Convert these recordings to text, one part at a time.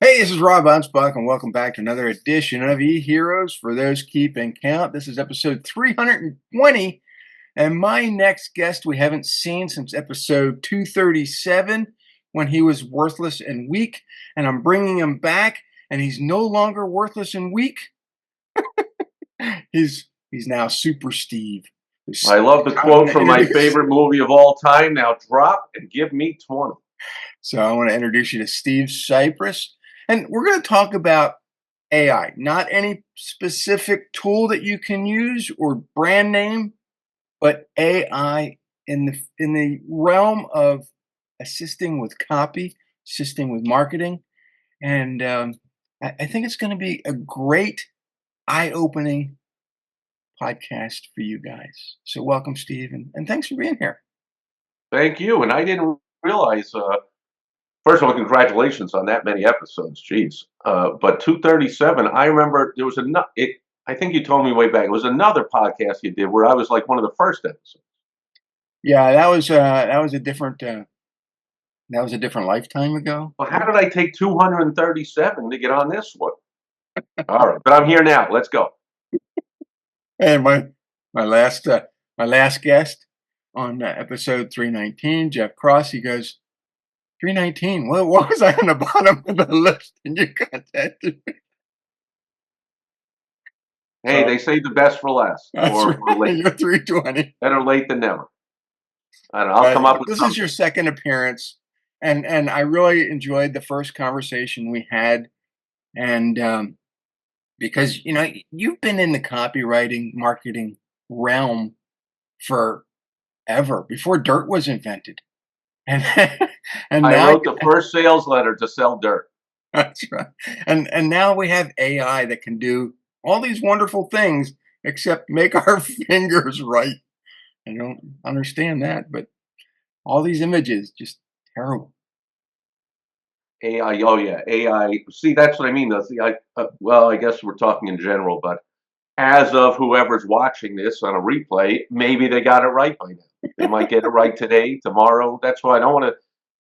Hey, this is Rob Anspach, and welcome back to another edition of eHeroes for those keeping count. This is episode 320, and my next guest we haven't seen since episode 237 when he was worthless and weak, and I'm bringing him back, and he's no longer worthless and weak. He's now Super Steve. I love the I want quote to from my introduce. favorite movie of all time. Now drop and give me 20. So I want to introduce you to Steve Sipress, and we're going to talk about AI, not any specific tool that you can use or brand name, but AI in the realm of assisting with copy, assisting with marketing, and I think it's going to be a great eye-opening podcast for you guys. So welcome, Steve, and thanks for being here. Thank you. And I didn't realize, first of all, congratulations on that many episodes. Jeez. But 237, I remember there was I think you told me way back, it was another podcast you did where I was like one of the first episodes. Yeah, that was a different lifetime ago. Well, how did I take 237 to get on this one? All right. But I'm here now. Let's go. And my last uh, my last guest on episode 319, Jeff Cross, he goes 319. Well, what was I on the bottom of the list? And you contacted me. Hey, So they say the best for last that's right. or late. You're 320. Better late than never. I don't know. I'll come up with This is your something. second appearance, and I really enjoyed the first conversation we had, and because you've been in the copywriting marketing realm forever before dirt was invented, and and I now wrote the first sales letter to sell dirt. that's right. And now we have AI that can do all these wonderful things except make our fingers right. I don't understand that, but all these images just terrible. AI, oh yeah, AI. See, that's what I mean. Though. See, well, I guess we're talking in general, but as of whoever's watching this on a replay, maybe they got it right by now. They might get it right today, tomorrow. That's why I don't want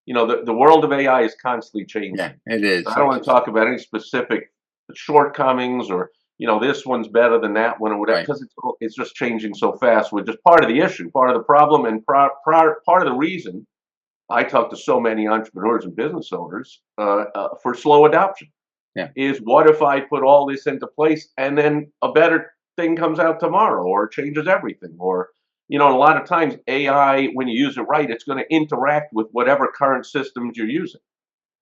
to. The world of AI is constantly changing. Yeah, it is. I don't want to talk about any specific shortcomings or this one's better than that one or whatever Right. because it's just changing so fast. Which is part of the issue, part of the problem, and part of the reason I talk to so many entrepreneurs and business owners for slow adoption Yeah. is what if I put all this into place and then a better thing comes out tomorrow or changes everything or a lot of times AI when you use it right it's going to interact with whatever current systems you're using.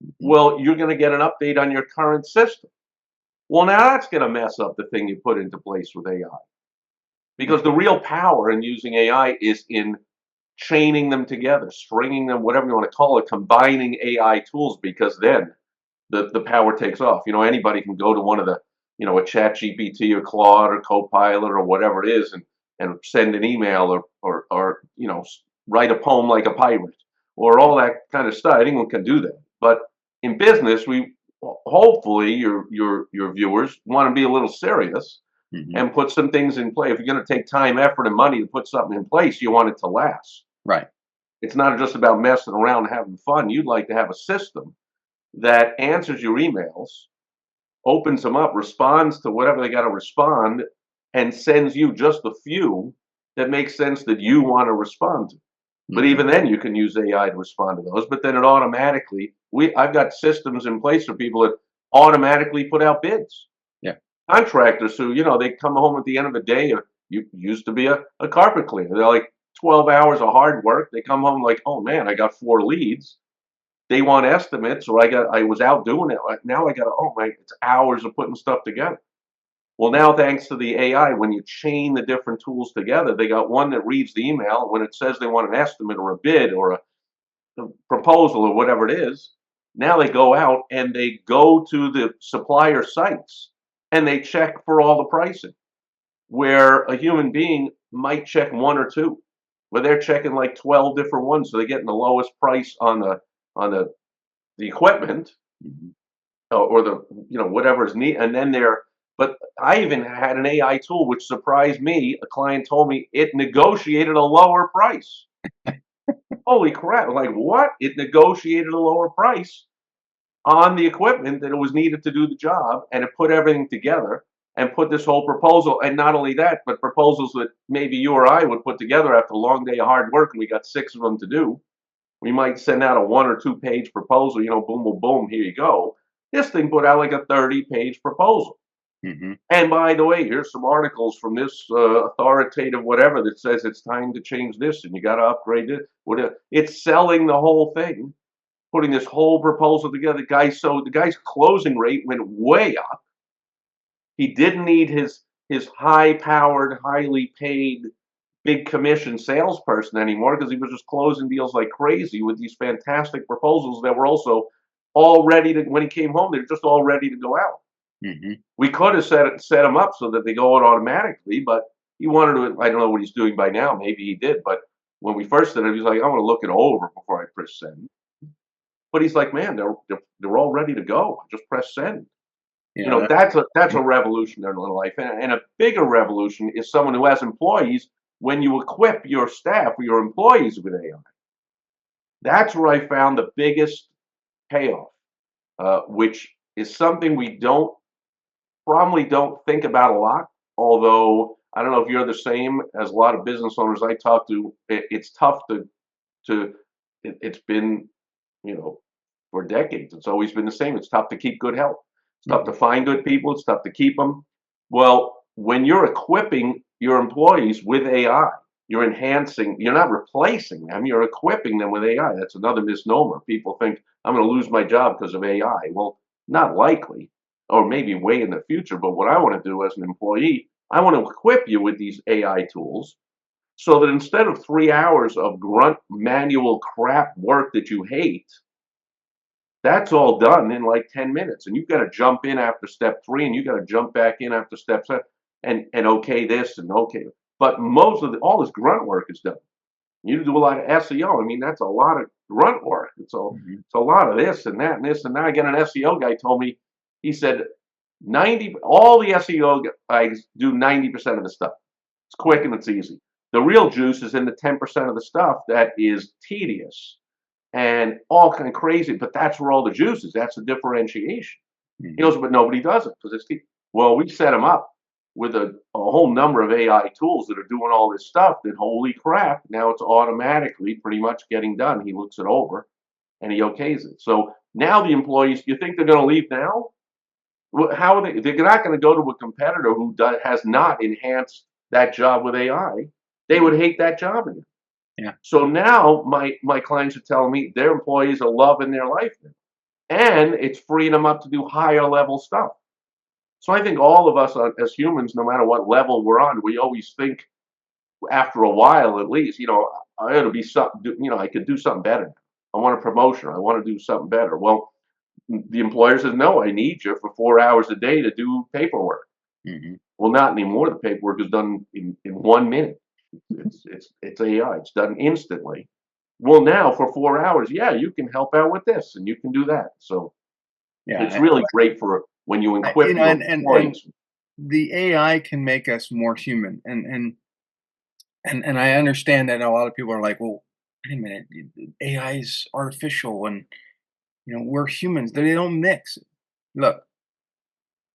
Mhm. Well, you're going to get an update on your current system. Well, now that's going to mess up the thing you put into place with AI because the real power in using AI is in chaining them together, stringing them, whatever you want to call it, combining AI tools, because then the power takes off. Anybody can go to one of a chat GPT or Claude or Copilot or whatever it is and send an email or write a poem like a pirate or all that kind of stuff. Anyone can do that. But in business, we hopefully your viewers want to be a little serious Mhm. and put some things in play. If you're going to take time, effort, and money to put something in place, you want it to last. Right. It's not just about messing around and having fun. You'd like to have a system that answers your emails, opens them up, responds to whatever they got to respond, and sends you just the few that make sense that you want to respond to. But Mhm. even then, you can use AI to respond to those. But then it automatically, I've got systems in place for people that automatically put out bids. Yeah. Contractors who, they come home at the end of the day. You used to be a carpet cleaner. They're like 12 hours of hard work. They come home like, oh man, I got 4 leads. They want estimates, or I was out doing it. Now I got to, oh my, it's hours of putting stuff together. Well, now thanks to the AI, when you chain the different tools together, they got one that reads the email. When it says they want an estimate or a bid or a proposal or whatever it is, now they go out and they go to the supplier sites and they check for all the pricing. Where a human being might check one or two, where they're checking like 12 different ones, so they're getting the lowest price on the equipment Mhm. or the whatever is neat, and then they're. But I even had an AI tool which surprised me. A client told me it negotiated a lower price. Holy crap! Like what? It negotiated a lower price. on the equipment that it was needed to do the job, and it put everything together and put this whole proposal. And not only that, but proposals that maybe you or I would put together after a long day of hard work, and we got 6 of them to do. We might send out a 1 or 2 page proposal, boom, boom, boom, here you go. This thing put out like a 30-page proposal. Hmm. And by the way, here's some articles from this authoritative whatever that says it's time to change this and you got to upgrade it. Whatever. It's selling the whole thing, putting this whole proposal together. The guy's closing rate went way up. He didn't need his high-powered, highly paid, big commission salesperson anymore because he was just closing deals like crazy with these fantastic proposals that were also all ready to. When he came home, they were just all ready to go out. Hmm. We could have set him up so that they go out automatically, but he wanted to. I don't know what he's doing by now. Maybe he did, but when we first did it, he was like, "I want to look it over before I press send." But he's like, "Man, they're all ready to go. Just press send." Yeah. That's a revolution in life, and a bigger revolution is someone who has employees. When you equip your staff or your employees with AI, that's where I found the biggest payoff, which is something we don't probably don't think about a lot. Although I don't know if you're the same as a lot of business owners I talk to. It's tough to it's been you know for decades. It's always been the same. It's tough to keep good health. It's tough to Mhm. find good people. It's tough to keep them. Well, when you're equipping your employees with AI, you're enhancing. You're not replacing them. You're equipping them with AI. That's another misnomer. People think I'm going to lose my job because of AI. Well, not likely, or maybe way in the future. But what I want to do as an employee, I want to equip you with these AI tools so that instead of 3 hours of grunt manual crap work that you hate, that's all done in like 10 minutes. And you've got to jump in after step 3 and you got to jump back in after step 7 and okay this and okay. But most of all this grunt work is done. You do a lot of SEO. I mean, that's a lot of grunt work. Mhm. It's a lot of this and that and this. And now I got an SEO guy told me, he said 90 all the SEO guys do 90% of the stuff. It's quick and it's easy. The real juice is in the 10% of the stuff that is tedious and all kind of crazy, but that's where all the juice is. That's the differentiation. He Mhm. goes, but nobody does it because well, we set them up with a whole number of AI tools that are doing all this stuff that holy crap, now it's automatically pretty much getting done. He looks it over and he okays it. So now the employees, you think they're going to leave now? How are they? They're not going to go to a competitor who has not enhanced that job with AI. They Mhm. would hate that job again. Yeah. So now my clients are telling me their employees are loving their life now, and it's freeing them up to do higher level stuff. So I think all of us as humans, no matter what level we're on, we always think after a while, at least, I ought to be something. I could do something better. I want a promotion. I want to do something better. Well, the employer says, no, I need you for 4 hours a day to do paperwork. Mhm. Well, not anymore. The paperwork is done in 1 minute. It's AI. It's done instantly. Well, now for 4 hours, yeah, you can help out with this and you can do that. So it's Yeah. really great for when you equip your And employees. the AI can make us more human, and I understand that a lot of people are like, well, wait a minute, AI is artificial, and we're humans. They don't mix. Look,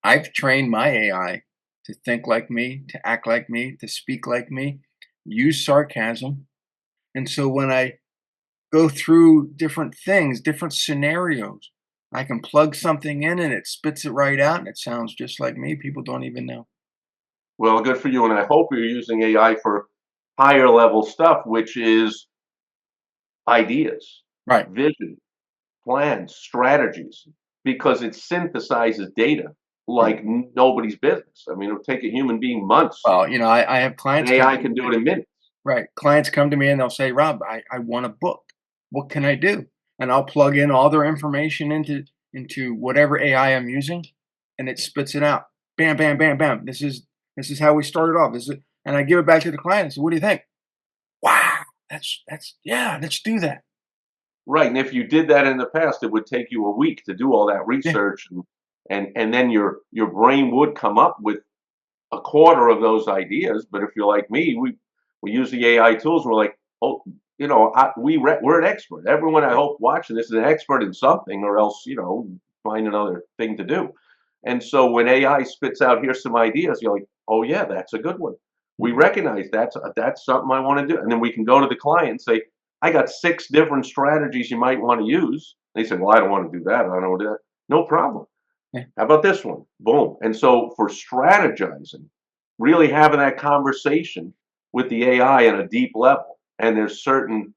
I've trained my AI to think like me, to act like me, to speak like me, use sarcasm, and so when I go through different things, different scenarios, I can plug something in and it spits it right out, and it sounds just like me. People don't even know. Well, good for you. And I hope you're using AI for higher level stuff, which is ideas, Right. vision, plans, strategies, because it synthesizes data Yeah. like nobody's business. I mean, it'll take a human being months, Well, I have and clients come AI to can do me. it in minutes. Right. Clients come to me and they'll say, Rob, I want a book. What can I do? And I'll plug in all their information into whatever AI I'm using, and it spits it out. Bam, bam, bam, bam. This is how we started off. This is, and I give it back to the client and say, what do you think? Wow, that's yeah, let's do that. Right, and if you did that in the past, it would take you a week to do all that Yeah. research, and then your brain would come up with a quarter of those ideas. But if you're like me, we use the AI tools. And we're like, oh, we're an expert. Everyone I hope watching this is an expert in something, or else find another thing to do. And so when AI spits out, here's some ideas, you're like, oh yeah, that's a good one. We Mhm. recognize that's something I want to do, and then we can go to the client and say, I got 6 different strategies you might want to use. They say, well, I don't want to do that. I don't want to do that. No problem. Yeah. How about this one? Boom. And so for strategizing, really having that conversation with the AI on a deep level, and there's certain,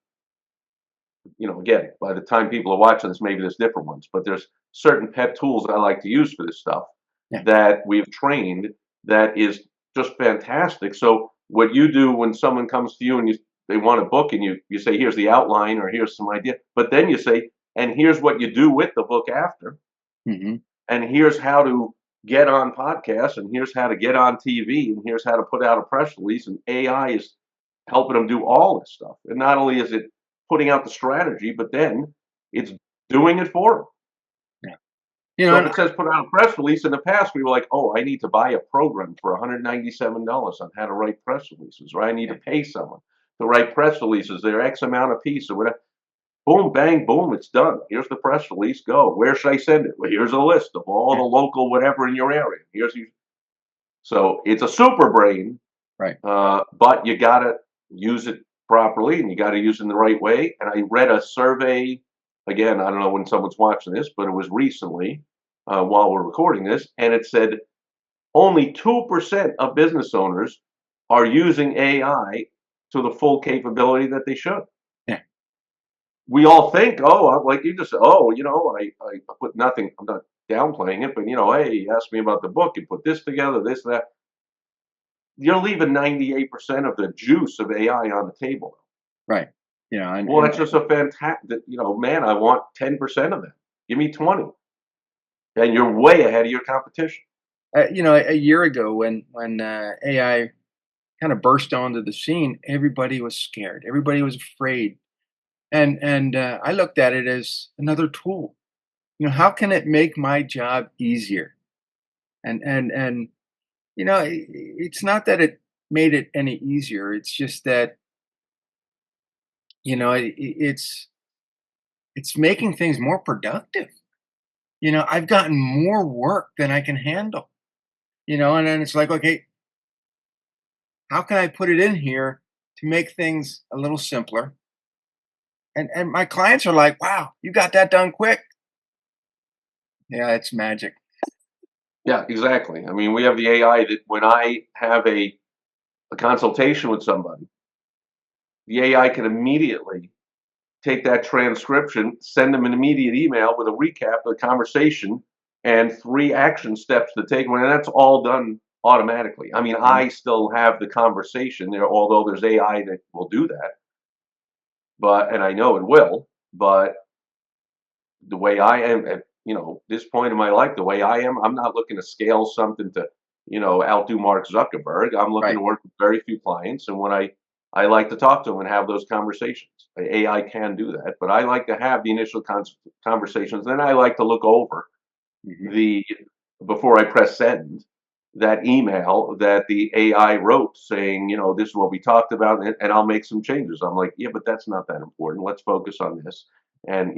again, by the time people are watching this, maybe there's different ones, but there's certain pet tools I like to use for this stuff Yeah. that we've trained that is just fantastic. So what you do when someone comes to you and they want a book and you say, here's the outline or here's some idea, but then you say, and here's what you do with the book after, Mhm. and here's how to get on podcasts, and here's how to get on TV, and here's how to put out a press release. And AI is helping them do all this stuff. And not only is it putting out the strategy, but then it's doing it for them. Yeah. So if And it says put out a press release, in the past we were like, oh, I need to buy a program for $197 on how to write press releases, or I need to yeah. pay someone to write press releases. They're X amount a piece or whatever. Boom, bang, boom, it's done. Here's the press release. Go. Where should I send it? Well, here's a list of all the Yeah. local whatever in your area. So it's a super brain, Right. but you got to use it properly and you got to use it in the right way. And I read a survey, again, I don't know when someone's watching this, but it was recently while we're recording this, and it said only 2% of business owners are using AI to the full capability that they should. Yeah. We all think, oh, like you just said, oh, I put nothing, I'm not downplaying it, but hey, you asked me about the book, you put this together, this, that. You're leaving 98% of the juice of AI on the table. Right. And Well, that's just a fantastic, man, I want 10% of that. Give me 20. And you're way ahead of your competition. a year ago when AI kind of burst onto the scene, everybody was scared. Everybody was afraid. And I looked at it as another tool. How can it make my job easier? And it's not that it made it any easier. It's just that it's making things more productive. I've gotten more work than I can handle. And then it's like, okay, how can I put it in here to make things a little simpler? And my clients are like, wow, you got that done quick. Yeah, it's magic. Yeah, exactly. I mean, we have the AI that when I have a consultation with somebody, the AI can immediately take that transcription, send them an immediate email with a recap of the conversation and 3 action steps to take. And that's all done automatically. I mean, Mhm. I still have the conversation there, although there's AI that will do that, and I know it will. But the way I am at this point in my life, the way I am, I'm not looking to scale something to outdo Mark Zuckerberg. I'm looking Right. to work with very few clients, and when I like to talk to them and have those conversations. AI can do that, but I like to have the initial conversations. Then I like to look over Mhm. the before I press send that email that the AI wrote saying, this is what we talked about, and I'll make some changes. I'm like, yeah, but that's not that important. Let's focus on this. And,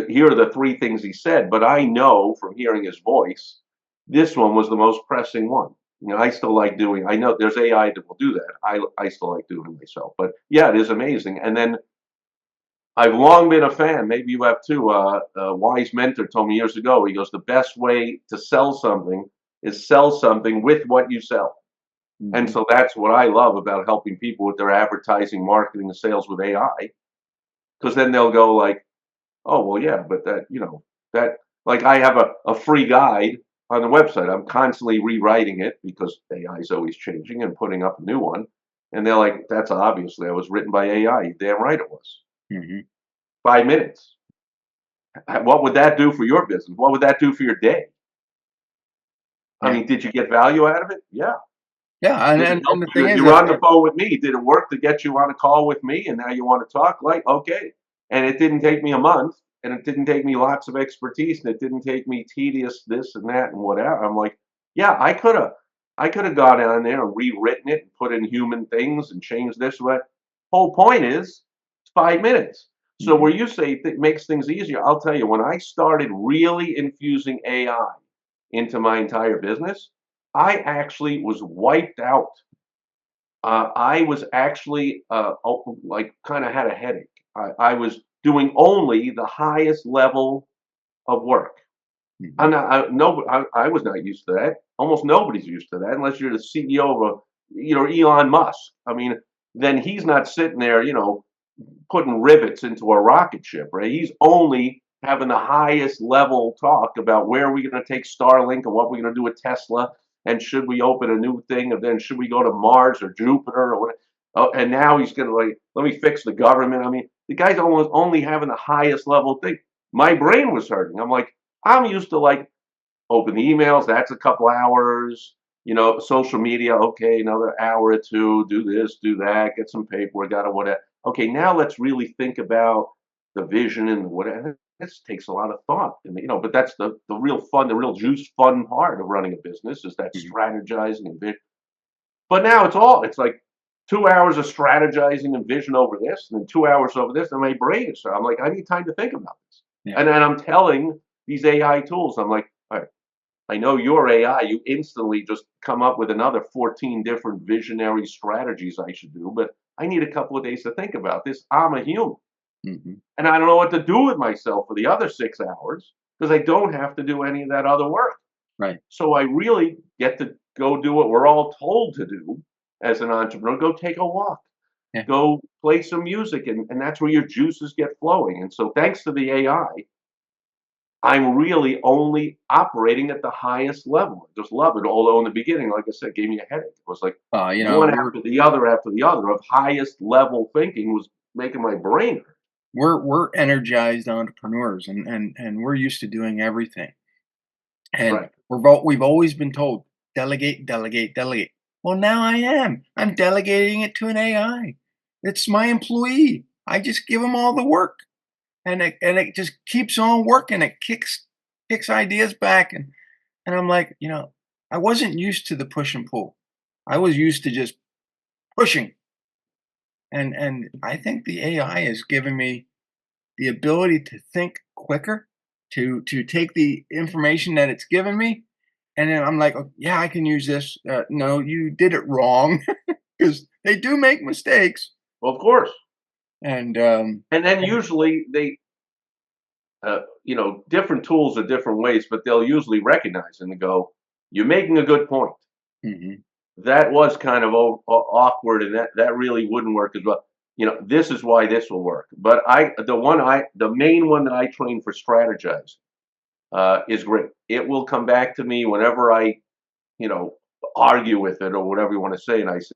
here are the 3 things he said, but I know from hearing his voice, this one was the most pressing one. I still like doing, I know there's AI that will do that. I still like doing it myself, but yeah, it is amazing. And then I've long been a fan. Maybe you have too. A wise mentor told me years ago. He goes, "The best way to sell something is sell something with what you sell." And Mhm. so that's what I love about helping people with their advertising, marketing, and sales with AI. Because then they'll go like, "Oh, well, yeah, but that like I have a free guide on the website. I'm constantly rewriting it because AI is always changing and putting up a new one." And they're like, "That's obviously I was written by AI. You damn right it was. Mhm. 5 minutes." What would that do for your business? What would that do for your day? I Yeah. mean, did you get value out of it? Yeah. Yeah, and Did it and help and the thing you? is You were that on the phone with me. Did it work to get you on a call with me and now you want to talk? Like, okay. And it didn't take me a month and it didn't take me lots of expertise and it didn't take me tedious this and that and whatever. I'm like, yeah, I could have gone on there and rewritten it and put in human things and changed this way. Whole point is 5 minutes. So Mhm. where you say it makes things easier, I'll tell you, when I started really infusing AI into my entire business, I actually was wiped out. I was actually like kind of had a headache. I was doing only the highest level of work. I'm Mhm. not. No, I was not used to that. Almost nobody's used to that unless you're the CEO of a, Elon Musk. I mean, then he's not sitting there, putting rivets into a rocket ship, right? He's only having the highest level talk about where we're going to take Starlink and what we're going to do with Tesla, and should we open a new thing, and then should we go to Mars or Jupiter or what? Oh, and now he's going to like, let me fix the government. I mean, the guy's almost only having the highest level thing. My brain was hurting. I'm like, I'm used to like open the emails, that's a couple hours. Social media, okay, another hour or two, do this, do that, get some paperwork, got to whatever. Okay, now let's really think about the vision and whatever. This takes a lot of thought, and but that's the real fun, the real juice fun part of running a business is that Mhm. strategizing and vision. But now it's like 2 hours of strategizing and vision over this, and then 2 hours over this, and my brain is. I'm like, I need time to think about this, Yeah. and then I'm telling these AI tools, I'm like, all right, I know your AI, you instantly just come up with another 14 different visionary strategies I should do, but I need a couple of days to think about this. I'm a human. Mhm. And I don't know what to do with myself for the other 6 hours because I don't have to do any of that other work. Right. So I really get to go do what we're all told to do as an entrepreneur, go take a walk, Yeah. go play some music, and that's where your juices get flowing. And so thanks to the AI, I'm really only operating at the highest level. I just love it. Although in the beginning, like I said, it gave me a headache. It was like one We're after the other of highest level thinking was making my brain hurt. we're energized entrepreneurs, and we're used to doing everything. And Right. we've always been told, delegate, delegate, delegate. Well, now I am. I'm delegating it to an AI. It's my employee. I just give them all the work, and it just keeps on working. It kicks ideas back, and I'm like, I wasn't used to the push and pull. I was used to just pushing, and I think the AI has given me the ability to think quicker, to take the information that it's given me, and then I'm like, "Oh, yeah, I can use this. No, you did it wrong," because they do make mistakes, Well, of course. and And then usually they, different tools are different ways, but they'll usually recognize and go, "You're making a good point. Mhm. That was kind of awkward, and that really wouldn't work as well. This is why this will work." But the main one that I train for strategize is great. It will come back to me whenever I, you know, argue with it or whatever you want to say, and I say,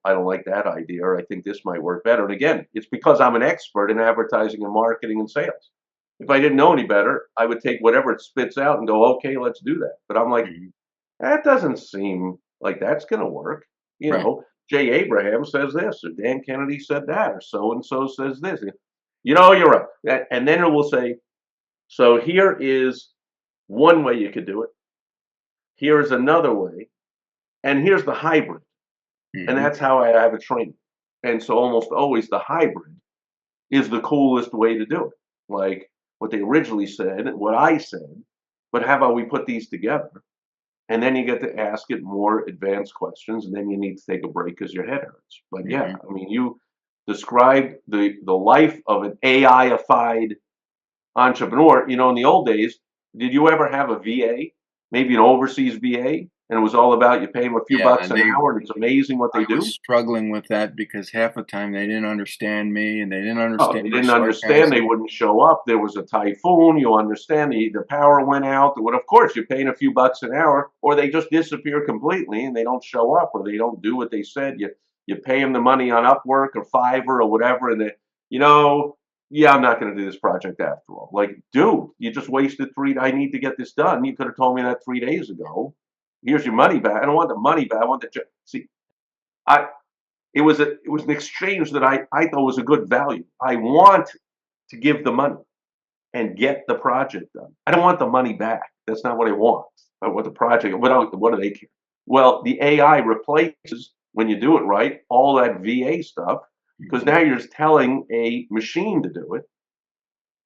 I don't like that idea, or I think this might work better. And again, it's because I'm an expert in advertising and marketing and sales. If I didn't know any better, I would take whatever it spits out and go, okay, let's do that. But I'm like, Mhm. that doesn't seem like that's going to work. Right. Jay Abraham says this, or Dan Kennedy said that, or so and so says this. You're right. And then it will say, so here is one way you could do it. Here is another way. And here's the hybrid. And Mhm. that's how I have a training. And so almost always the hybrid is the coolest way to do it. Like what they originally said, what I said, but how about we put these together? And then you get to ask it more advanced questions, and then you need to take a break because your head hurts. But yeah, Mhm. I mean, you described the life of an AI-ified entrepreneur. In the old days, did you ever have a VA, maybe an overseas VA, and it was all about you pay them a few Yeah, bucks and an hour, and it's amazing what I they was do? struggling with that because half the time they didn't understand me, and they didn't Oh, understand they my didn't understand. They sarcasm. wouldn't show up. There was a typhoon. You understand the power went out. Well, of course, you're paying a few bucks an hour, or they just disappear completely and they don't show up, or they don't do what they said. You pay them the money on Upwork or Fiverr or whatever, and you know, yeah, I'm not going to do this project after all. Like, dude, you just wasted three. I need to get this done. You could have told me that 3 days ago. Here's your money back. I don't want the money back. I want the check. See, I it was an exchange that I thought was a good value. I want to give the money and get the project done. I don't want the money back. That's not what I want. I want the project. What do they care? Well, the AI replaces when you do it right all that VA stuff. because Mhm. now you're just telling a machine to do it,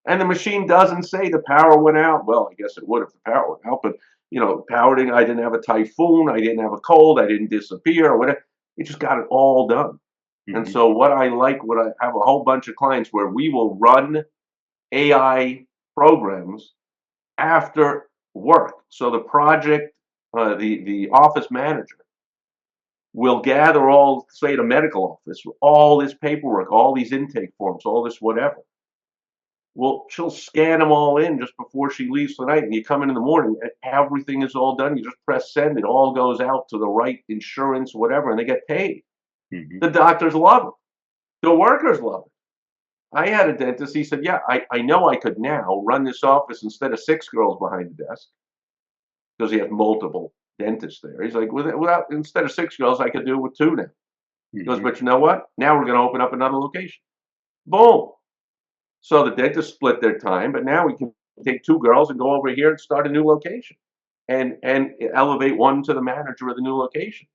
and the machine doesn't say the power went out. Well, I guess it would if the power went out, but power didn't. I didn't have a typhoon. I didn't have a cold. I didn't disappear or whatever. It just got it all done. And Mhm. so what I have a whole bunch of clients where we will run AI programs after work. So the project, the office manager will gather all, say, the medical office, all this paperwork, all these intake forms, all this whatever. Well, she'll scan them all in just before she leaves tonight, and you come in the morning, and everything is all done. You just press send, it all goes out to the right insurance, whatever, and they get paid. Mhm. The doctors love it. The workers love it. I had a dentist. He said, "Yeah, I know I could now run this office instead of six girls behind the desk because he has multiple dentists there." He's like, without instead of six girls, I could do it with two now. He goes, Mhm. "But you know what? Now we're going to open up another location." Boom. So the dentist split their time, but now we can take two girls and go over here and start a new location, and elevate one to the manager of the new location.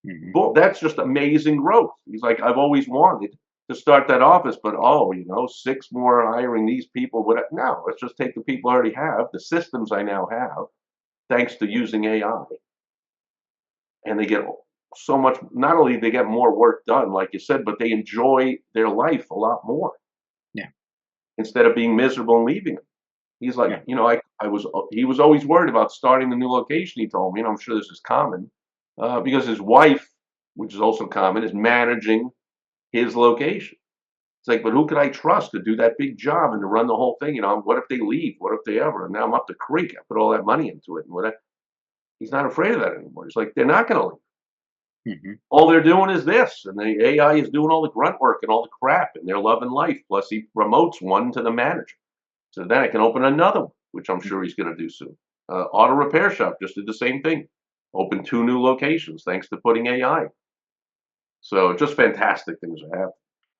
Mhm. Boom. That's just amazing growth. He's like, "I've always wanted to start that office, but oh, six more hiring these people. What? No, let's just take the people I already have, the systems I now have, thanks to using AI, and they get so much. Not only they get more work done, like you said, but they enjoy their life a lot more Yeah. instead of being miserable and leaving it." He's like, Yeah. he was always worried about starting the new location. He told me, and I'm sure this is common, because his wife, which is also common, is managing his location. It's like, but who could I trust to do that big job and to run the whole thing? What if they leave? What if they ever? And now I'm up the creek. I put all that money into it, and what? He's not afraid of that anymore. He's like, they're not going to leave. Mhm. All they're doing is this, and the AI is doing all the grunt work and all the crap, and they're loving life. Plus, he promotes one to the manager. So then I can open another one, which I'm sure he's going to do soon. Auto repair shop just did the same thing. Opened two new locations thanks to putting AI. So just fantastic things are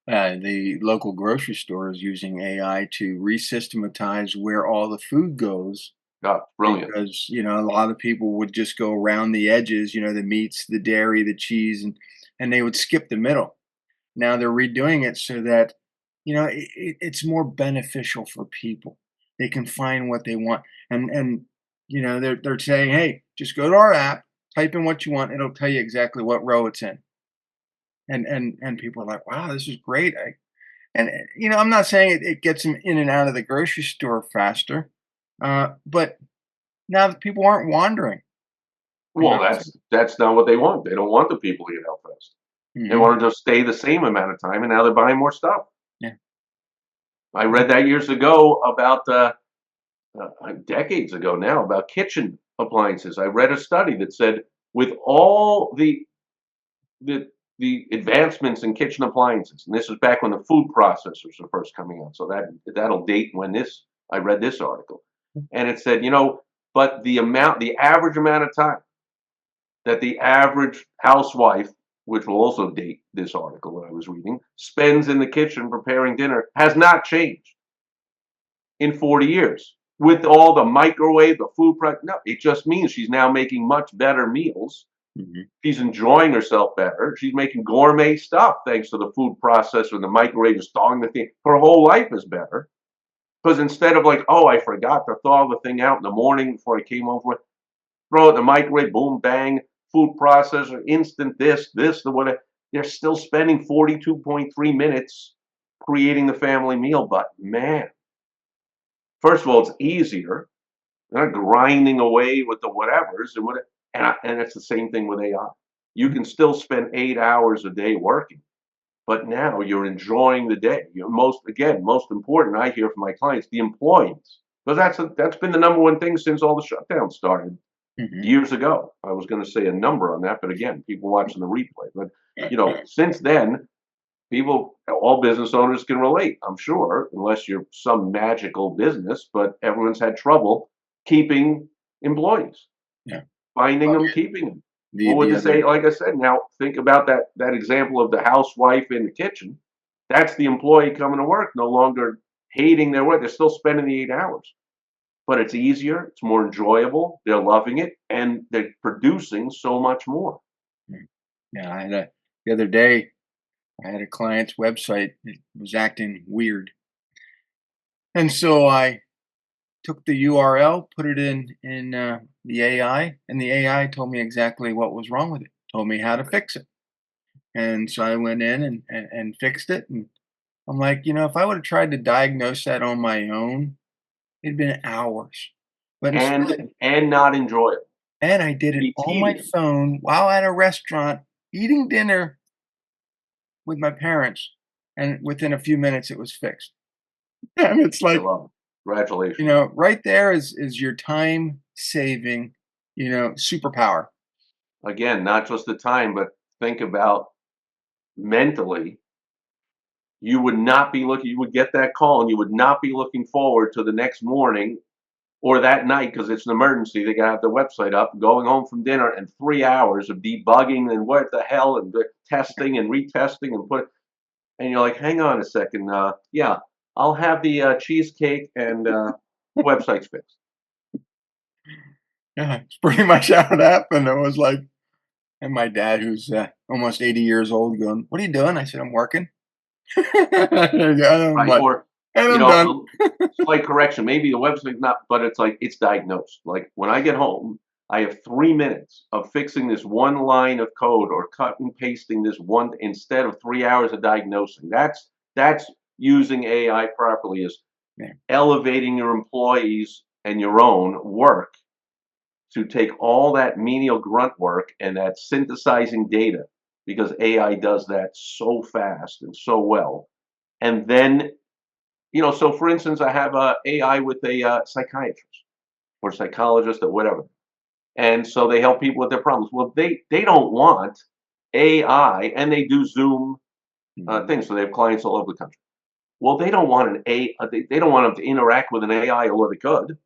happening. The local grocery store is using AI to resystematize where all the food goes God, brilliant. because, a lot of people would just go around the edges, the meats, the dairy, the cheese, and they would skip the middle. Now they're redoing it so that, it's more beneficial for people. They can find what they want. And they're saying, hey, just go to our app, type in what you want, it'll tell you exactly what row it's in. And people are like, wow, this is great. I'm not saying it gets them in and out of the grocery store faster, but now that people aren't wandering, you know. Well, that's not what they want. They don't want the people to get out fast. They Mhm. want to just stay the same amount of time, and now they're buying more stuff. Yeah. I read that years ago about decades ago now about kitchen appliances. I read a study that said with all the the advancements in kitchen appliances, and this is back when the food processors were first coming out. So that'll date when this I read this article, and it said, but the average amount of time that the average housewife, which will also date this article that I was reading, spends in the kitchen preparing dinner has not changed in 40 years. With all the microwave, the food prep, no, it just means she's now making much better meals. Mhm. She's enjoying herself better. She's making gourmet stuff thanks to the food processor and the microwave is thawing the thing. Her whole life is better. Because instead of like, oh, I forgot to thaw the thing out in the morning before I came over, throw it in the microwave, boom, bang, food processor, instant this, the whatever. They're still spending 42.3 minutes creating the family meal. But man, first of all, it's easier. They're not grinding away with the whatevers and it's the same thing with AI. You can still spend 8 hours a day working, but now you're enjoying the day. You're most important. I hear from my clients, the employees, because that's been the number one thing since all the shutdowns started Mhm. years ago. I was going to say a number on that, but again, people watching the replay. But since then, all business owners can relate, I'm sure, unless you're some magical business, but everyone's had trouble keeping employees, Yeah. finding Well, them, keeping them. the What would the they say? other Like I said, now think about that example of the housewife in the kitchen. That's the employee coming to work, no longer hating their work. They're still spending the 8 hours, but it's easier, it's more enjoyable, they're loving it, and they're producing so much more. yeah, I had the other day. I had a client's website that was acting weird. And so I took the URL, put it in the AI, and the AI told me exactly what was wrong with it. Told me how to fix it. And so I went in and fixed it. And I'm like, if I would have tried to diagnose that on my own, it'd been hours. But instead, and not enjoy it. and I did it Be on my tedious. phone while at a restaurant eating dinner with my parents. And within a few minutes, it was fixed. And it's I like, love it. Congratulations. right there is your time saving, superpower. Again, not just the time, but think about mentally. You would not be looking. You would get that call, and you would not be looking forward to the next morning or that night because it's an emergency. They got to have their website up, going home from dinner, and 3 hours of debugging and what the hell and testing and retesting and and you're like, hang on a second, yeah, I'll have the cheesecake and website's fixed. Yeah, it's pretty much how it happened. It was like, and my dad, who's almost 80 years old, going, "What are you doing?" I said, "I'm working." And I'm Right? like, Or, and you I'm done. know, slight correction. Maybe the website's not, but it's like it's diagnosed. Like when I get home, I have 3 minutes of fixing this one line of code or cut and pasting this one instead of 3 hours of diagnosing. That's using AI properly is Yeah, elevating your employees and your own work to take all that menial grunt work and that synthesizing data because AI does that so fast and so well. And then so for instance, I have a AI with a psychiatrist or psychologist or whatever, and so they help people with their problems. Well, they don't want AI, and they do Zoom mhm, things, so they have clients all over the country. Well, they don't want an A. They don't want them to interact with an AI, although they could.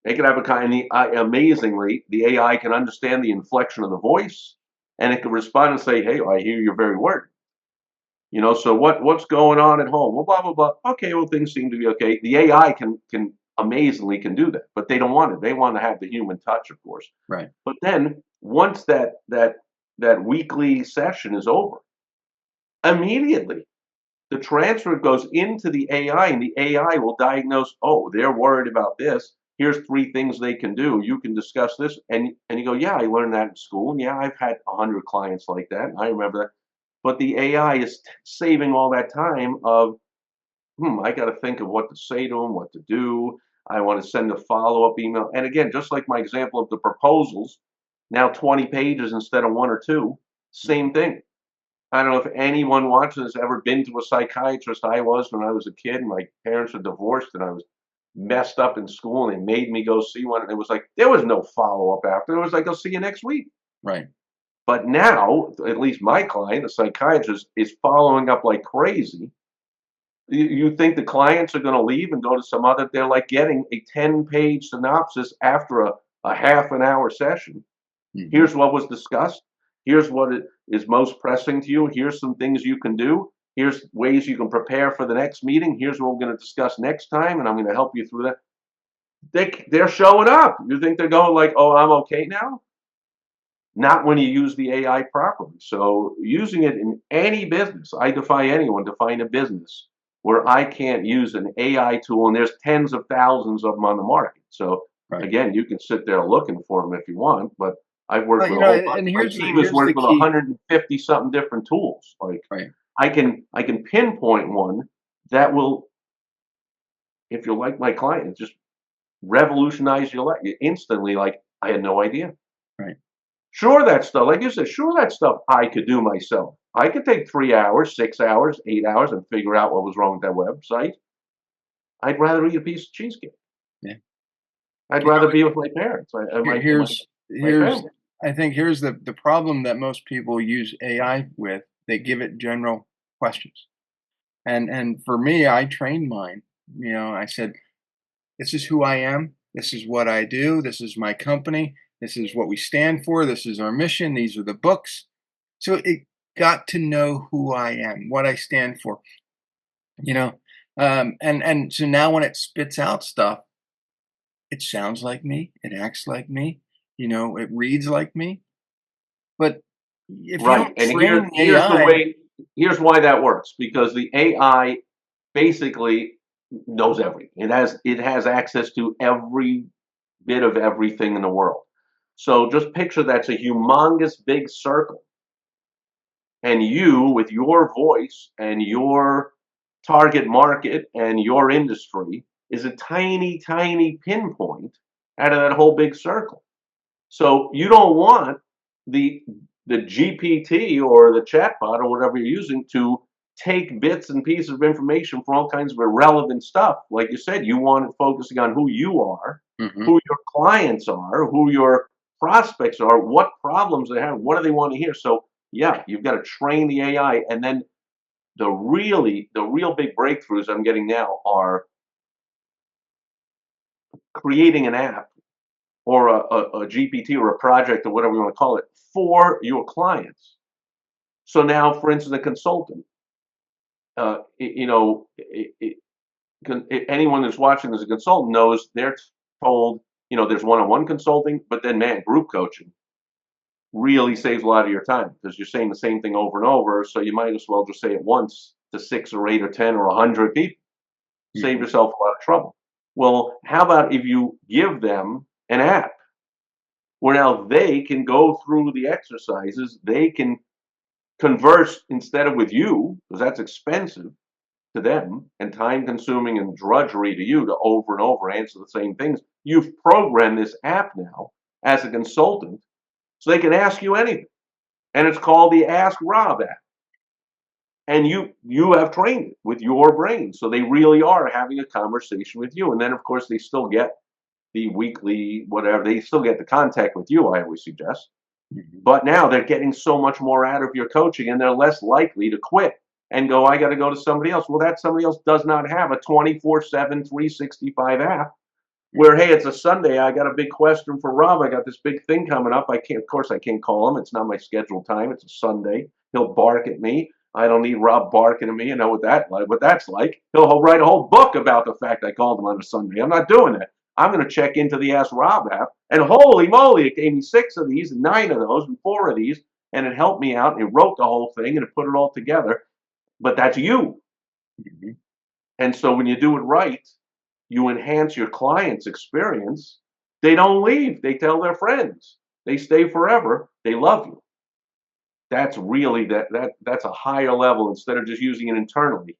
They could have a kind. Amazingly, the AI can understand the inflection of the voice, and it can respond and say, "Hey, I hear you're very worried." So what's going on at home? Well, blah blah blah. Okay, well things seem to be okay. The AI can amazingly can do that, but they don't want it. They want to have the human touch, of course. right. But then once that weekly session is over, immediately the transfer goes into the AI, and the AI will diagnose. Oh, they're worried about this. Here's 3 things they can do. You can discuss this, and you go, yeah, I learned that in school, and yeah, I've had 100 clients like that, and I remember that. But the AI is saving all that time of, I got to think of what to say to them, what to do. I want to send a follow up email. And again, just like my example of the proposals, now 20 pages instead of one or two, same thing. I don't know if anyone watching has ever been to a psychiatrist. I was when I was a kid. My parents were divorced, and I was messed up in school, and they made me go see one. And it was like, there was no follow up after. It was like, I'll see you next week. Right. But now, at least my client, the psychiatrist, is following up like crazy. You think the clients are going to leave and go to some other? They're like getting a 10-page synopsis after a half an hour session. Mhm. Here's what was discussed. Here's what is most pressing to you. Here's some things you can do. Here's ways you can prepare for the next meeting. Here's what we're going to discuss next time, and I'm going to help you through that. They're showing up. You think they're going like, oh, I'm okay now? Not when you use the AI properly. So using it in any business, I defy anyone to find a business where I can't use an AI tool, and there's tens of thousands of them on the market. So Right. again, you can sit there looking for them if you want, but I've worked Well, with a whole bunch. and My here's the team has here's the worked with key. 150 something different tools. Like Right. I can pinpoint one that will, if you're like my client, just revolutionize your life instantly. Like I had no idea. Right. Sure, that stuff, like you said, sure, that stuff I could do myself. I could take 3 hours, 6 hours, 8 hours and figure out what was wrong with that website. I'd rather eat a piece of cheesecake. Yeah. I'd rather be with my parents and Here, my here's family. I think here's the problem that most people use AI with. They give it general questions. And for me, I trained mine. I said, "This is who I am. This is what I do. This is my company. This is what we stand for. This is our mission. These are the books." So it got to know who I am, what I stand for. You know, and so now when it spits out stuff, it sounds like me. It acts like me. It reads like me. But if you Right. don't And train here's the AI, way. Here's why that works, because the AI basically knows everything. It has access to every bit of everything in the world. So just picture that's a humongous big circle, and you, with your voice and your target market and your industry, is a tiny, tiny pinpoint out of that whole big circle. So you don't want the the GPT or the chatbot or whatever you're using to take bits and pieces of information from all kinds of irrelevant stuff. Like you said, you want it focusing on who you are, Hmm. who your clients are, who your prospects are, what problems they have, what do they want to hear. So yeah, you've got to train the AI, and then the real big breakthroughs I'm getting now are creating an app or a GPT or a project or whatever you want to call it for your clients. So now, for instance, a consultant, anyone that's watching as a consultant knows they're told, there's one-on-one consulting, but then man, group coaching really saves a lot of your time because you're saying the same thing over and over. So you might as well just say it once to 6 or 8 or 10 or 100 people. Save Hmm. yourself a lot of trouble. Well, how about if you give them an app where now they can go through the exercises, they can converse instead of with you, because that's expensive to them and time consuming and drudgery to you to over and over answer the same things. You've programmed this app now as a consultant so they can ask you anything. And it's called the Ask Rob app. And you have trained it with your brain. So they really are having a conversation with you. And then of course they still get the weekly whatever, they still get the contact with you, I always suggest. Hmm. But now they're getting so much more out of your coaching and they're less likely to quit and go, I got to go to somebody else. Well, that somebody else does not have a 24/7, 365 app where, hey, it's a Sunday. I got a big question for Rob. I got this big thing coming up. Of course, I can't call him. It's not my scheduled time. It's a Sunday. He'll bark at me. I don't need Rob barking at me. You know what that's like. He'll write a whole book about the fact I called him on a Sunday. I'm not doing that. I'm going to check into the Ask Rob app, and holy moly, it gave me 6 of these, and 9 of those, and 4 of these, and it helped me out. And it wrote the whole thing, and it put it all together. But that's you. Hmm. And so when you do it right, you enhance your client's experience. They don't leave. They tell their friends. They stay forever. They love you. That's really that's a higher level instead of just using it internally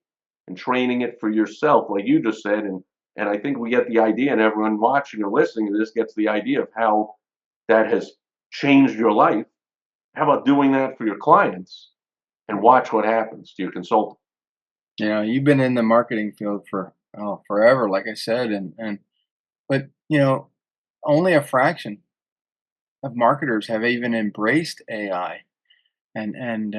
and training it for yourself, like you just said. And I think we get the idea, and everyone watching or listening to this gets the idea of how that has changed your life. How about doing that for your clients and watch what happens to your consultant? You've been in the marketing field for forever, like I said, and but only a fraction of marketers have even embraced AI, and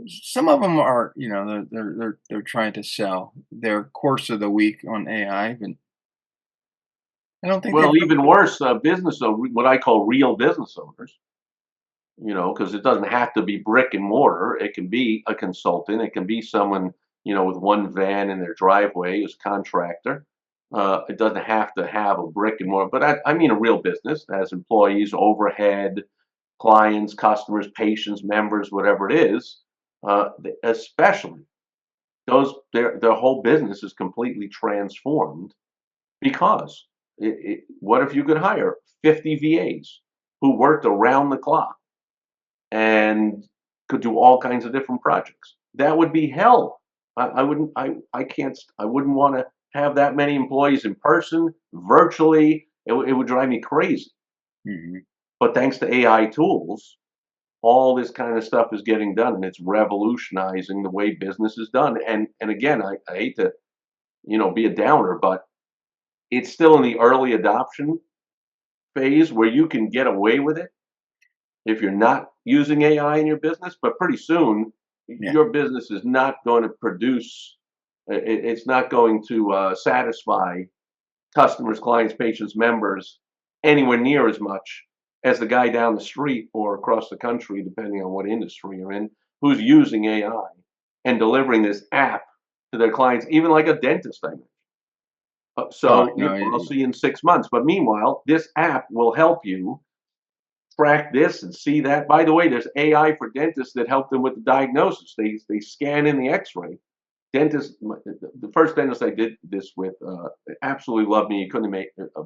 some of them are, they're trying to sell their course of the week on AI, but I don't think they've. Well, even worse, business owners, what I call real business owners, because it doesn't have to be brick and mortar. It can be a consultant. It can be someone, with one van in their driveway as contractor. It doesn't have to have a brick and mortar, but I mean a real business that has employees, overhead, clients, customers, patients, members, whatever it is. Especially their whole business is completely transformed because what if you could hire 50 VAs who worked around the clock and could do all kinds of different projects? That would be hell. I wouldn't. I can't. I wouldn't want to have that many employees in person, virtually. It would drive me crazy. Mhm. But thanks to AI tools, all this kind of stuff is getting done, and it's revolutionizing the way business is done. And again, I hate to be a downer, but it's still in the early adoption phase where you can get away with it if you're not using AI in your business, but pretty soon Yeah. your business is not going to produce, it's not going to satisfy customers, clients, patients, members anywhere near as much as the guy down the street or across the country, depending on what industry you're in, who's using AI and delivering this app to their clients, even like a dentist, I mean. Oh, So, no, I'll see you in 6 months. But meanwhile, this app will help you track this and see that. By the way, there's AI for dentists that help them with the diagnosis. They scan in the X-ray. Dentist, the first dentist I did this with, absolutely loved me. He couldn't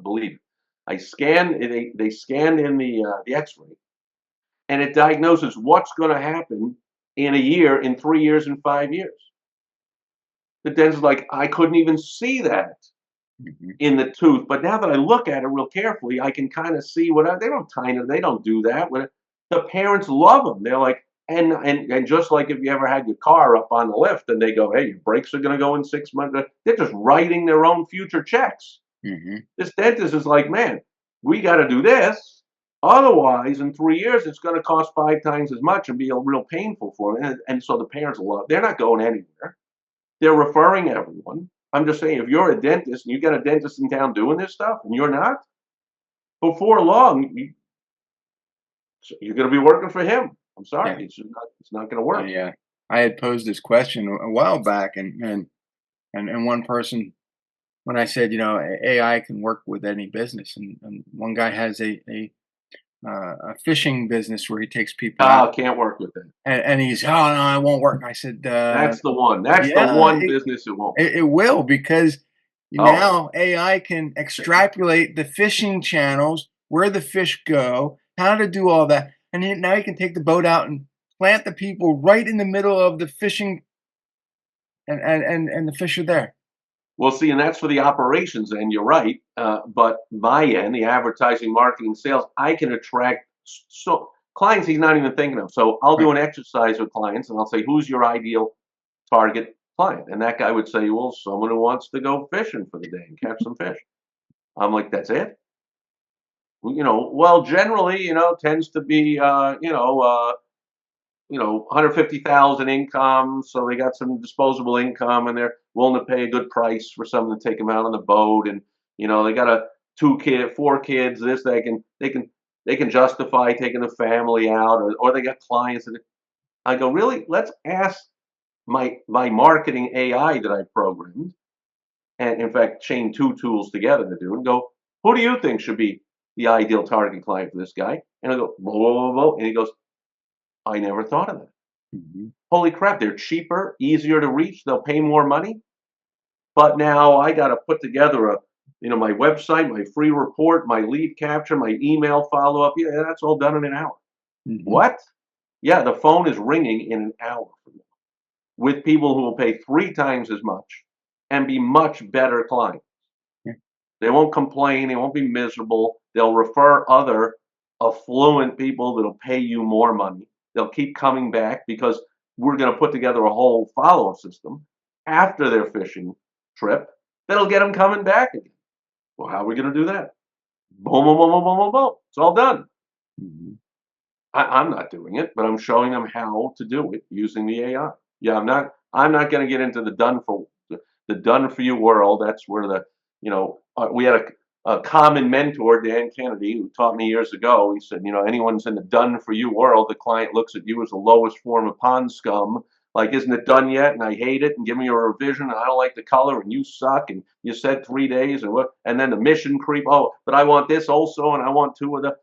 believe it. I scanned. They scanned in the X-ray, and it diagnoses what's going to happen in a year, in 3 years, in 5 years. The dentist is like, I couldn't even see that Mhm. in the tooth. But now that I look at it real carefully, I can kind of see what they don't kind of they don't do that. When the parents love them, they're like, and just like if you ever had your car up on the lift and they go, hey, your brakes are going to go in 6 months. They're just writing their own future checks. Mhm. This dentist is like, man, we got to do this. Otherwise, in 3 years, it's going to cost 5 times as much and be a real painful for them. And so the parents love. They're not going anywhere. They're referring everyone. I'm just saying, if you're a dentist and you got a dentist in town doing this stuff and you're not, before long, you're going to be working for him. I'm Yeah. sorry, it's not going to work. I had posed this question a while back, and one person, when I said, AI can work with any business, and one guy has a fishing business where he takes people out, Ah, can't work with that. and he's, oh no, it won't work. I said, That's the one. That's the yeah, one business it won't work. it will, because Oh, now AI can extrapolate the fishing channels, where the fish go, how to do all that, and now you can take the boat out and plant the people right in the middle of the fishing, and the fish are there. well, see, and that's for the operations end. You're right, but my end, the advertising, marketing, sales, I can attract so clients he's not even thinking of. So I'll Right. do an exercise with clients, and I'll say, "Who's your ideal target client?" And that guy would say, "Well, someone who wants to go fishing for the day and catch some fish." I'm like, "That's it?" Well, generally, tends to be, 150,000 income, so they got some disposable income, and they're willing to pay a good price for someone to take them out on the boat, and they got a 4 kids. This they can justify taking the family out, or they got clients. And I go, really? Let's ask my marketing AI that I programmed, and in fact, chain two tools together to do, and go, who do you think should be the ideal target client for this guy? And I go, whoa, whoa, whoa, whoa. And he goes, I never thought of that. Mhm. Holy crap, they're cheaper, easier to reach, they'll pay more money. But now I got to put together my website, my free report, my lead capture, my email follow up. Yeah, that's all done in an hour. Mhm. What? Yeah, the phone is ringing in an hour from now with people who will pay 3 times as much and be much better clients. Yeah. They won't complain. They won't be miserable. They'll refer other affluent people that'll pay you more money. They'll keep coming back because we're going to put together a whole follow-up system after their fishing trip that'll get them coming back again. Well, how are we going to do that? Boom, boom, boom, boom, boom, boom, boom. It's all done. Mhm. I'm not doing it, but I'm showing them how to do it using the AI. Yeah, I'm not going to get into the done for you world. That's where we had a common mentor, Dan Kennedy, who taught me years ago. He said, anyone's in the done for you world, the client looks at you as the lowest form of pond scum. Like, isn't it done yet? And I hate it. And give me a revision. And I don't like the color. And you suck. And you said 3 days. And what? And then the mission creep. Oh, but I want this also. And I want two of the.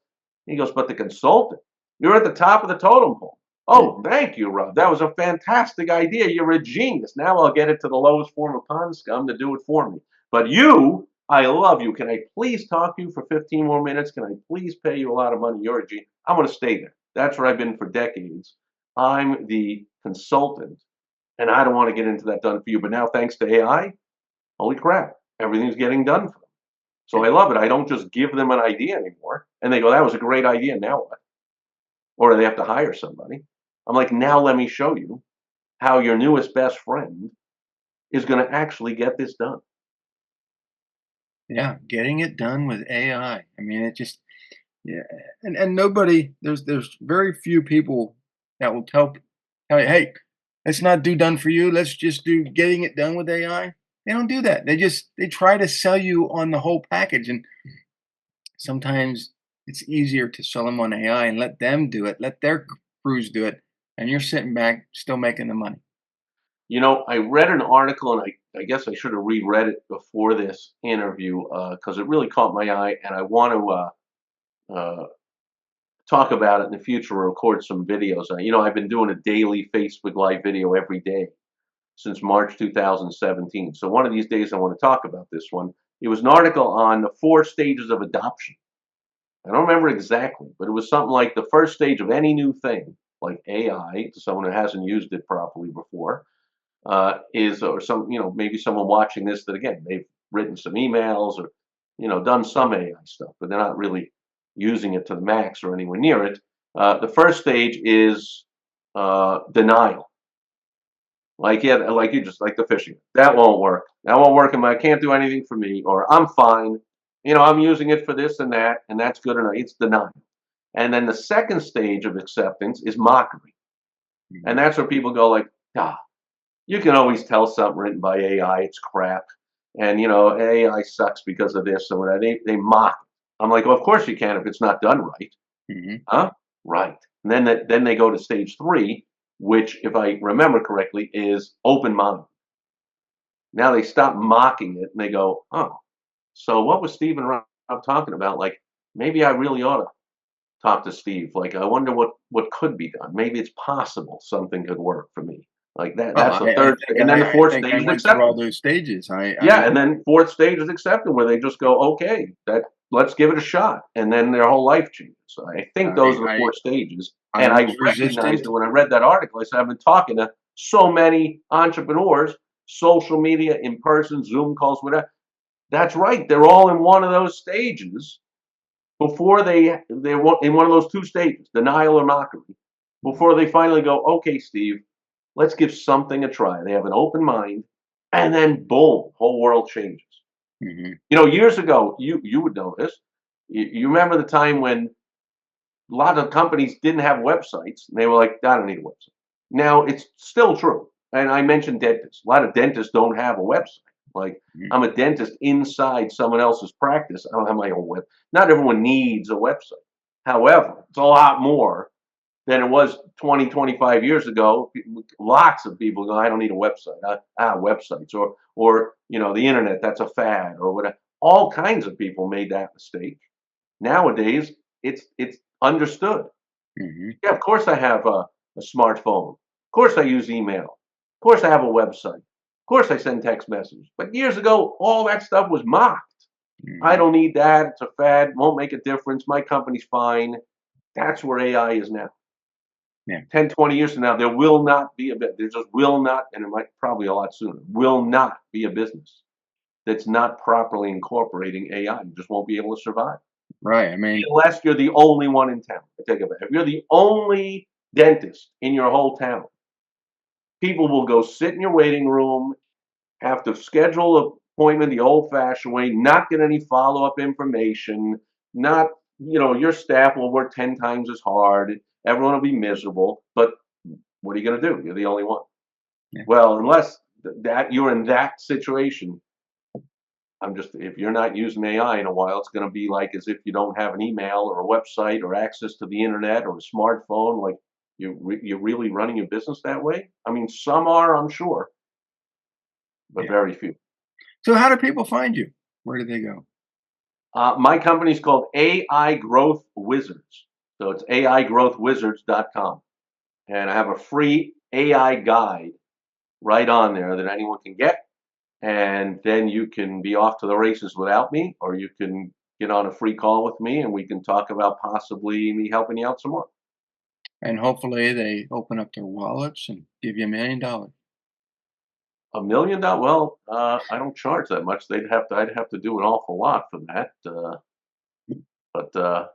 He goes, but the consultant, you're at the top of the totem pole. Oh, Mhm. thank you, Rob. That was a fantastic idea. You're a genius. Now I'll get it to the lowest form of pond scum to do it for me. But you, I love you. Can I please talk to you for 15 more minutes? Can I please pay you a lot of money? You're a genius. I'm going to stay there. That's where I've been for decades. I'm the consultant, and I don't want to get into that done for you. But now, thanks to AI, holy crap, everything's getting done for them. So Yeah. I love it. I don't just give them an idea anymore, and they go, "That was a great idea. Now what?" Or they have to hire somebody. I'm like, now let me show you how your newest best friend is going to actually get this done. Yeah, getting it done with AI. I mean, it just, yeah, and nobody, there's very few people that will tell you, hey, let's not do done for you. Let's just do getting it done with AI. They don't do that. They try to sell you on the whole package, and sometimes it's easier to sell them on AI and let them do it, let their crews do it, and you're sitting back still making the money. I read an article, and I guess I should have reread it before this interview because it really caught my eye, and I want to talk about it in the future or record some videos. I've been doing a daily Facebook Live video every day since March 2017. So one of these days I want to talk about this one. It was an article on the 4 stages of adoption. I don't remember exactly, but it was something like the first stage of any new thing, like AI, to someone who hasn't used it properly before, or maybe someone watching this that again, they've written some emails or, done some AI stuff, but they're not really using it to the max or anywhere near it. The first stage is denial. Like, yeah, like you just like the fishing. That won't work. That won't work. And I can't do anything for me, or I'm fine. I'm using it for this and that's good enough. It's denial. And then the second stage of acceptance is mockery. And Mhm. that's where people go like, ah, you can always tell something written by AI, it's crap. And AI sucks because of this. So they mock. I'm like, well, of course you can if it's not done right. Mhm. Huh? Right. And then they go to stage three, which, if I remember correctly, is open mind. Now they stop mocking it and they go, oh, so what was Steve and Rob talking about? Like, maybe I really ought to talk to Steve. Like, I wonder what could be done. Maybe it's possible something could work for me. Like that. Well, That's the I third, think and then the I fourth think stage I is went through all acceptance. those stages. Yeah, and then fourth stage is acceptance, where they just go, okay, that let's give it a shot, and then their whole life changes. So I think those are the I four stages, I and I was recognized resistant. it when I read that article. I said, I've been talking to so many entrepreneurs, social media, in person, Zoom calls, whatever. That's right. They're all in one of those stages before they're in one of those two stages, denial or mockery, Mhm. before they finally go, okay, Steve, let's give something a try. They have an open mind, and then boom, whole world changes. Mhm. Years ago, you would know this. You remember the time when a lot of companies didn't have websites, and they were like, "I don't need a website." Now it's still true, and I mentioned dentists. A lot of dentists don't have a website. Like, Mhm. I'm a dentist inside someone else's practice. I don't have my own web. Not everyone needs a website. However, it's a lot more than it was 20, 25 years ago. Lots of people go, I don't need a website. Websites or the internet, that's a fad or whatever. All kinds of people made that mistake. Nowadays, it's understood. Mhm. Yeah, of course I have a smartphone. Of course I use email. Of course I have a website. Of course I send text messages. But years ago, all that stuff was mocked. I Mhm. don't need that. It's a fad. Won't make a difference. My company's fine. That's where AI is now. Yeah. 10, 20 years from now, there will not be a bit. There just will not, and it might probably a lot sooner, will not be a business that's not properly incorporating AI. You just won't be able to survive Right. I mean, unless you're the only one in town. I take it back. If you're the only dentist in your whole town, people will go sit in your waiting room, have to schedule an appointment the old-fashioned way, not get any follow-up information, not, your staff will work 10 times as hard. Everyone will be miserable. But what are you going to do? You're the only one. yeah. Well, unless that you're in that situation, if you're not using AI in a while, it's going to be like as if you don't have an email or a website or access to the internet or a smartphone. Like you're really running your business that way. I mean, some are, I'm sure, but Yeah. very few. So how do people find you? Where do they go? My company is called AI Growth Wizards. So it's aigrowthwizards.com. And I have a free AI guide right on there that anyone can get. And then you can be off to the races without me, or you can get on a free call with me and we can talk about possibly me helping you out some more. And hopefully they open up their wallets and give you $1,000,000. $1 million? Well, I don't charge that much. I'd have to do an awful lot for that. But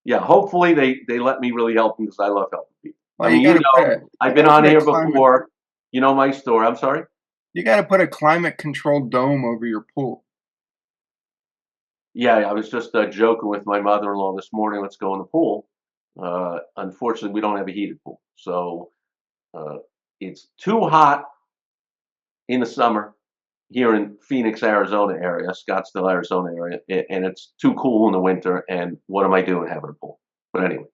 yeah, hopefully they let me really help them because I love helping people. I Well, mean, you I've been gotta on put a here climate before. You know my story. I'm sorry. you gotta put a climate controlled dome over your pool. Yeah, I was just joking with my mother-in-law this morning. Let's go in the pool. Unfortunately, we don't have a heated pool, so uh, it's too hot in the summer here in Phoenix, Arizona area, Scottsdale, Arizona area, and it's too cool in the winter. And what am I doing having a pool? But anyway,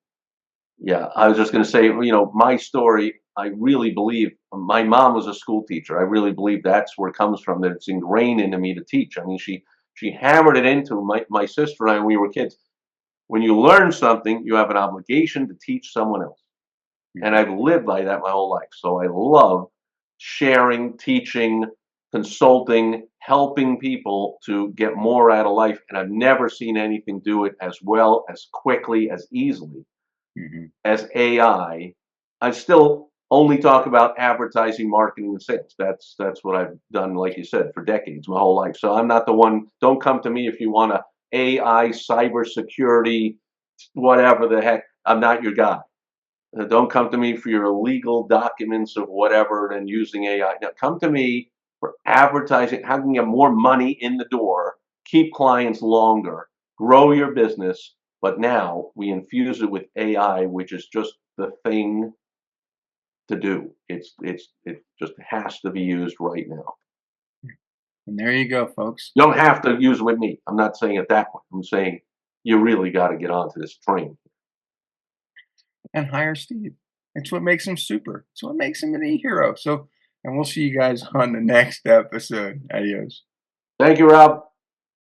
yeah, I was just going to say, my story. I really believe my mom was a school teacher. I really believe that's where it comes from. That it's ingrained into me to teach. I mean, she hammered it into my sister and I when we were kids. When you learn something, you have an obligation to teach someone else. And Mhm. I've lived by that my whole life. So I love sharing, teaching, consulting, helping people to get more out of life. And I've never seen anything do it as well, as quickly, as easily Mhm. as AI. I still only talk about advertising, marketing, and sales. That's what I've done, like you said, for decades, my whole life. So I'm not the one. Don't come to me if you want a AI, cybersecurity, whatever the heck. I'm not your guy. Don't come to me for your legal documents of whatever and using AI. Now, come to me for advertising. How can you get more money in the door, keep clients longer, grow your business? But now we infuse it with AI, which is just the thing to do. It just has to be used right now. And there you go, folks. You don't have to use it with me. I'm not saying it that way. I'm saying you really got to get onto this train. And hire Steve. It's what makes him super. It's what makes him a hero. So, and we'll see you guys on the next episode. Adios. Thank you, Rob.